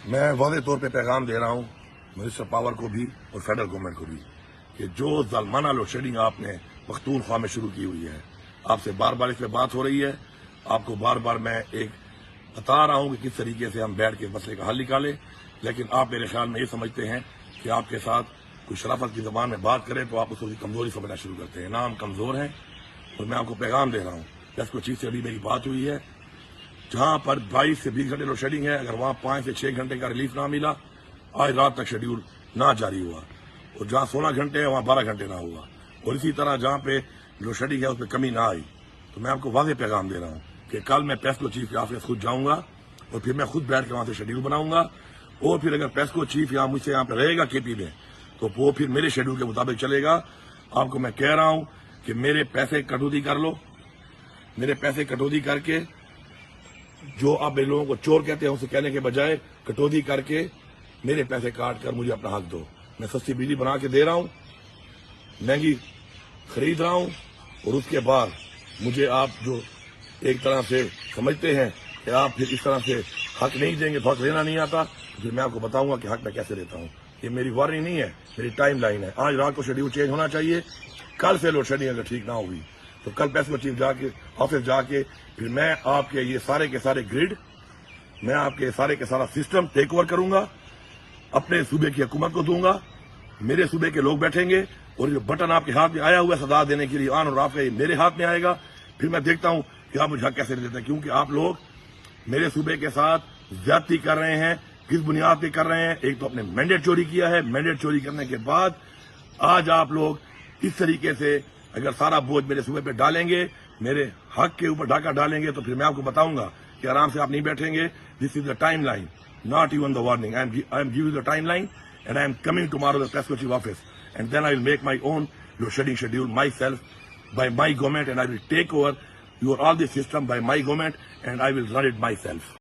میں واضح طور پہ پیغام دے رہا ہوں منسٹر پاور کو بھی اور فیڈرل گورنمنٹ کو بھی کہ جو ظالمانہ لوڈ شیڈنگ آپ نے پختونخوا میں شروع کی ہوئی ہے، آپ سے بار بار اس پہ بات ہو رہی ہے. آپ کو بار بار میں ایک بتا رہا ہوں کہ کس طریقے سے ہم بیٹھ کے مسئلے کا حل نکالیں، لیکن آپ میرے خیال میں یہ سمجھتے ہیں کہ آپ کے ساتھ کوئی شرافت کی زبان میں بات کرے تو آپ اس کو کمزوری سمجھنا شروع کرتے ہیں. نہ ہم کمزور ہیں، اور میں آپ کو پیغام دے رہا ہوں جس کو چیز سے ابھی میری بات ہوئی ہے، جہاں پر 22 سے 20 گھنٹے لوڈ شیڈنگ ہے، اگر وہاں 5 سے 6 گھنٹے کا ریلیف نہ ملا، آج رات تک شیڈیول نہ جاری ہوا، اور جہاں 16 گھنٹے ہے وہاں 12 گھنٹے نہ ہوا، اور اسی طرح جہاں پہ لوڈ شیڈنگ ہے اس پہ کمی نہ آئی، تو میں آپ کو واضح پیغام دے رہا ہوں کہ کل میں پیسکو چیف کے آفس خود جاؤں گا، اور پھر میں خود بیٹھ کے وہاں سے شیڈیول بناؤں گا. اور پھر اگر پیسکو چیف یہاں مجھ سے یہاں پہ رہے گا کے پی میں، تو وہ پھر میرے شیڈیول کے مطابق چلے گا. آپ کو میں کہہ رہا ہوں کہ میرے پیسے کٹوتی کر لو، میرے پیسے کٹوتی کر کے، جو آپ میرے لوگوں کو چور کہتے ہیں اسے کہنے کے بجائے کٹوتی کر کے میرے پیسے کاٹ کر مجھے اپنا حق دو. میں سستی بجلی بنا کے دے رہا ہوں، مہنگی خرید رہا ہوں، اور اس کے بعد مجھے آپ جو ایک طرح سے سمجھتے ہیں کہ آپ پھر اس طرح سے حق نہیں دیں گے، حق لینا نہیں آتا، تو پھر میں آپ کو بتاؤں گا کہ حق میں کیسے لیتا ہوں. یہ میری وارننگ نہیں ہے، میری ٹائم لائن ہے. آج رات کو شیڈیول چینج ہونا چاہیے. کل سے لوڈ شیڈنگ اگر ٹھیک نہ ہوئی تو کل پیسکو چیف جا کے آفس جا کے پھر میں آپ کے یہ سارے کے سارے گریڈ، میں آپ کے سارے کے سارا سسٹم ٹیک اوور کروں گا، اپنے صوبے کی حکومت کو دوں گا. میرے صوبے کے لوگ بیٹھیں گے، اور جو بٹن آپ کے ہاتھ میں آیا ہوا ہے سزا دینے کے لیے آن اور آف کا، یہ میرے ہاتھ میں آئے گا. پھر میں دیکھتا ہوں کہ آپ مجھے حق کیسے دیتے ہیں، کیونکہ آپ لوگ میرے صوبے کے ساتھ زیادتی کر رہے ہیں. کس بنیاد پہ کر رہے ہیں؟ ایک تو اپنے مینڈیٹ چوری کیا ہے، مینڈیٹ چوری کرنے کے بعد آج آپ لوگ اس طریقے سے اگر سارا بوجھ میرے صوبے پہ ڈالیں گے، میرے حق کے اوپر ڈاکہ ڈالیں گے، تو پھر میں آپ کو بتاؤں گا کہ آرام سے آپ نہیں بیٹھیں گے. This is the timeline, not even the warning. I am giving the timeline, and I am coming tomorrow to the Pesco Chief office, and then I will make my own load shedding schedule myself by my government, and I will take over all the system by my government, and I will run it myself.